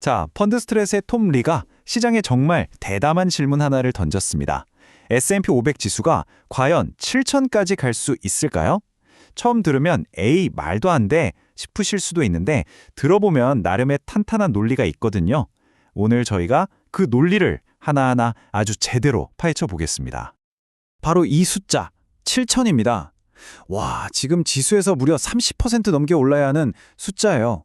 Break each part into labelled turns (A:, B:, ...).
A: 자, 펀드 스트레스의 톰 리가 시장에 정말 대담한 질문 하나를 던졌습니다. S&P 500 지수가 과연 7천까지 갈 수 있을까요? 처음 들으면 에이, 말도 안 돼 싶으실 수도 있는데 들어보면 나름의 탄탄한 논리가 있거든요. 오늘 저희가 그 논리를 하나하나 아주 제대로 파헤쳐 보겠습니다. 바로 이 숫자, 7천입니다. 와, 지금 지수에서 무려 30% 넘게 올라야 하는 숫자예요.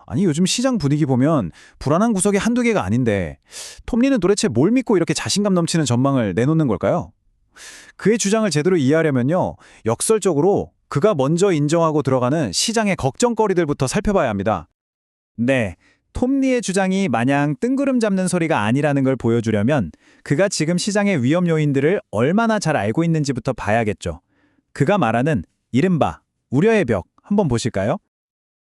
A: 아니, 요즘 시장 분위기 보면 불안한 구석이 한두 개가 아닌데 톰리는 도대체 뭘 믿고 이렇게 자신감 넘치는 전망을 내놓는 걸까요? 그의 주장을 제대로 이해하려면요, 역설적으로 그가 먼저 인정하고 들어가는 시장의 걱정거리들부터 살펴봐야 합니다. 네, 톰리의 주장이 마냥 뜬구름 잡는 소리가 아니라는 걸 보여주려면 그가 지금 시장의 위험 요인들을 얼마나 잘 알고 있는지부터 봐야겠죠. 그가 말하는 이른바 우려의 벽 한번 보실까요?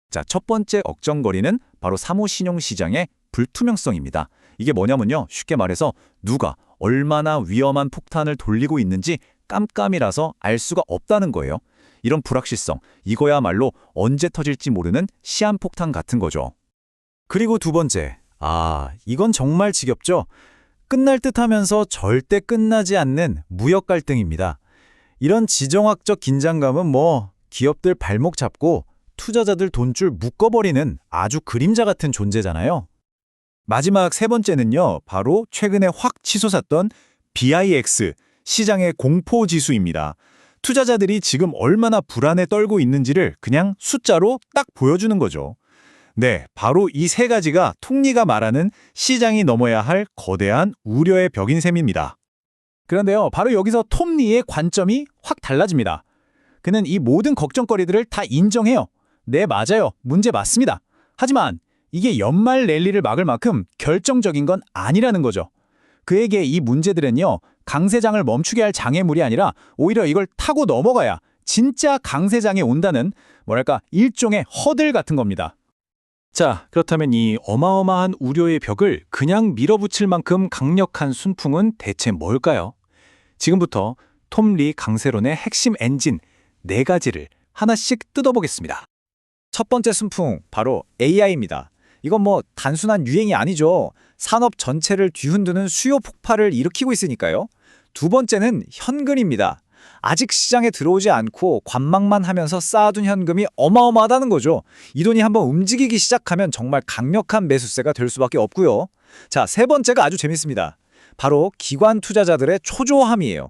A: 자, 첫 번째 걱정거리는 바로 사모신용 시장의 불투명성입니다. 이게 뭐냐면요, 쉽게 말해서 누가 얼마나 위험한 폭탄을 돌리고 있는지 깜깜이라서 알 수가 없다는 거예요. 이런 불확실성, 이거야말로 언제 터질지 모르는 시한폭탄 같은 거죠. 그리고 두 번째, 이건 정말 지겹죠? 끝날 듯하면서 절대 끝나지 않는 무역 갈등입니다. 이런 지정학적 긴장감은 기업들 발목 잡고 투자자들 돈줄 묶어버리는 아주 그림자 같은 존재잖아요. 마지막 세 번째는요, 바로 최근에 확 치솟았던 VIX, 시장의 공포지수입니다. 투자자들이 지금 얼마나 불안에 떨고 있는지를 그냥 숫자로 딱 보여주는 거죠. 네, 바로 이 세 가지가 톰리가 말하는 시장이 넘어야 할 거대한 우려의 벽인 셈입니다. 그런데요, 바로 여기서 톰리의 관점이 확 달라집니다. 그는 이 모든 걱정거리들을 다 인정해요. 네, 맞아요. 문제 맞습니다. 하지만 이게 연말 랠리를 막을 만큼 결정적인 건 아니라는 거죠. 그에게 이 문제들은요, 강세장을 멈추게 할 장애물이 아니라 오히려 이걸 타고 넘어가야 진짜 강세장에 온다는 일종의 허들 같은 겁니다. 자, 그렇다면 이 어마어마한 우려의 벽을 그냥 밀어붙일 만큼 강력한 순풍은 대체 뭘까요? 지금부터 톰리 강세론의 핵심 엔진 4가지를 하나씩 뜯어보겠습니다. 첫 번째 순풍, 바로 AI입니다. 이건 단순한 유행이 아니죠. 산업 전체를 뒤흔드는 수요 폭발을 일으키고 있으니까요. 두 번째는 현금입니다. 아직 시장에 들어오지 않고 관망만 하면서 쌓아둔 현금이 어마어마하다는 거죠. 이 돈이 한번 움직이기 시작하면 정말 강력한 매수세가 될 수밖에 없고요. 자, 세 번째가 아주 재밌습니다. 바로 기관 투자자들의 초조함이에요.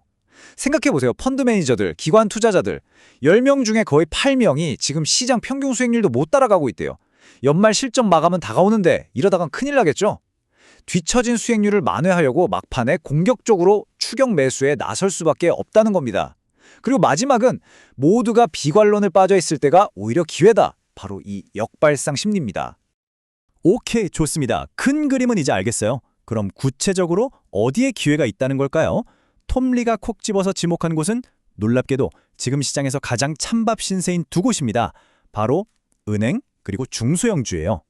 A: 생각해보세요. 펀드 매니저들, 기관 투자자들 10명 중에 거의 8명이 지금 시장 평균 수익률도 못 따라가고 있대요. 연말 실적 마감은 다가오는데 이러다간 큰일 나겠죠? 뒤처진 수익률을 만회하려고 막판에 공격적으로 추격 매수에 나설 수밖에 없다는 겁니다. 그리고 마지막은 모두가 비관론을 빠져 있을 때가 오히려 기회다. 바로 이 역발상 심리입니다. 오케이, 좋습니다. 큰 그림은 이제 알겠어요. 그럼 구체적으로 어디에 기회가 있다는 걸까요? 톰리가 콕 집어서 지목한 곳은 놀랍게도 지금 시장에서 가장 찬밥 신세인 두 곳입니다. 바로 은행 그리고 중소형주예요.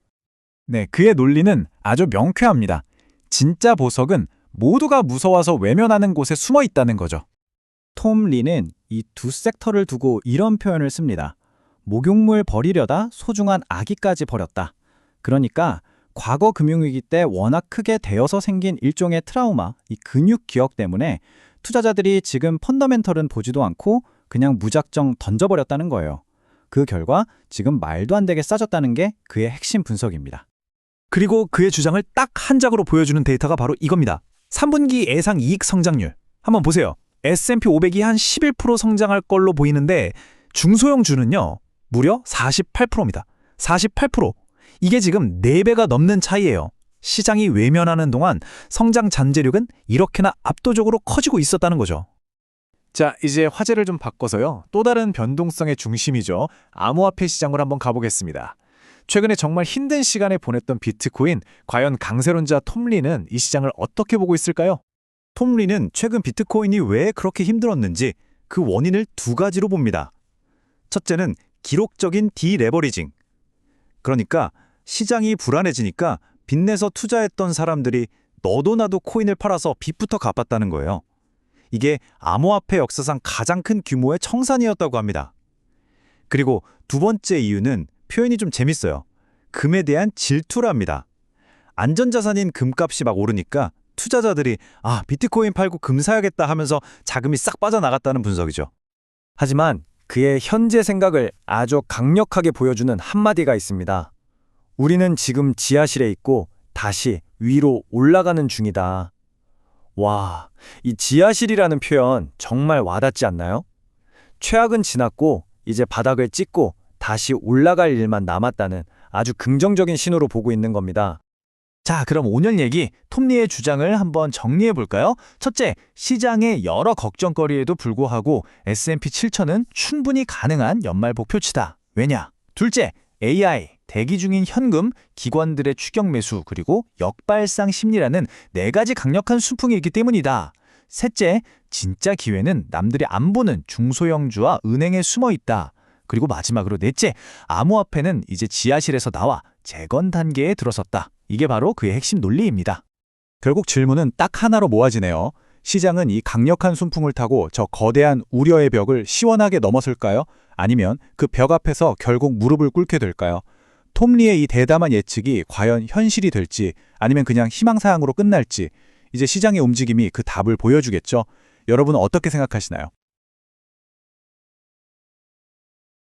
A: 네, 그의 논리는 아주 명쾌합니다. 진짜 보석은 모두가 무서워서 외면하는 곳에 숨어 있다는 거죠. 톰 리는 이 두 섹터를 두고 이런 표현을 씁니다. 목욕물 버리려다 소중한 아기까지 버렸다. 그러니까 과거 금융위기 때 워낙 크게 되어서 생긴 일종의 트라우마, 이 근육 기억 때문에 투자자들이 지금 펀더멘털은 보지도 않고 그냥 무작정 던져버렸다는 거예요. 그 결과 지금 말도 안 되게 싸졌다는 게 그의 핵심 분석입니다. 그리고 그의 주장을 딱 한 장으로 보여주는 데이터가 바로 이겁니다. 3분기 예상 이익 성장률. 한번 보세요. S&P 500이 한 11% 성장할 걸로 보이는데 중소형주는요, 무려 48%입니다. 48%. 이게 지금 4배가 넘는 차이예요. 시장이 외면하는 동안 성장 잠재력은 이렇게나 압도적으로 커지고 있었다는 거죠. 자, 이제 화제를 좀 바꿔서요, 또 다른 변동성의 중심이죠. 암호화폐 시장으로 한번 가보겠습니다. 최근에 정말 힘든 시간에 보냈던 비트코인, 과연 강세론자 톰리는 이 시장을 어떻게 보고 있을까요? 톰리는 최근 비트코인이 왜 그렇게 힘들었는지 그 원인을 2가지로 봅니다. 첫째는 기록적인 디레버리징. 그러니까 시장이 불안해지니까 빚내서 투자했던 사람들이 너도 나도 코인을 팔아서 빚부터 갚았다는 거예요. 이게 암호화폐 역사상 가장 큰 규모의 청산이었다고 합니다. 그리고 두 번째 이유는 표현이 좀 재밌어요. 금에 대한 질투랍니다. 안전자산인 금값이 막 오르니까 투자자들이 비트코인 팔고 금 사야겠다 하면서 자금이 싹 빠져나갔다는 분석이죠.
B: 하지만 그의 현재 생각을 아주 강력하게 보여주는 한마디가 있습니다. 우리는 지금 지하실에 있고 다시 위로 올라가는 중이다. 와, 이 지하실이라는 표현 정말 와닿지 않나요? 최악은 지났고 이제 바닥을 찍고 다시 올라갈 일만 남았다는 아주 긍정적인 신호로 보고 있는 겁니다.
A: 자, 그럼 5년 얘기, 톱니의 주장을 한번 정리해 볼까요? 첫째, 시장의 여러 걱정거리에도 불구하고 S&P 7천은 충분히 가능한 연말 목표치다. 왜냐? 둘째, AI, 대기 중인 현금, 기관들의 추격 매수, 그리고 역발상 심리라는 네 가지 강력한 순풍이 있기 때문이다. 셋째, 진짜 기회는 남들이 안 보는 중소형주와 은행에 숨어 있다. 그리고 마지막으로 넷째, 암호화폐는 이제 지하실에서 나와 재건 단계에 들어섰다. 이게 바로 그의 핵심 논리입니다. 결국 질문은 딱 하나로 모아지네요. 시장은 이 강력한 순풍을 타고 저 거대한 우려의 벽을 시원하게 넘어설까요? 아니면 그 벽 앞에서 결국 무릎을 꿇게 될까요? 톰리의 이 대담한 예측이 과연 현실이 될지 아니면 그냥 희망사항으로 끝날지 이제 시장의 움직임이 그 답을 보여주겠죠. 여러분은 어떻게 생각하시나요?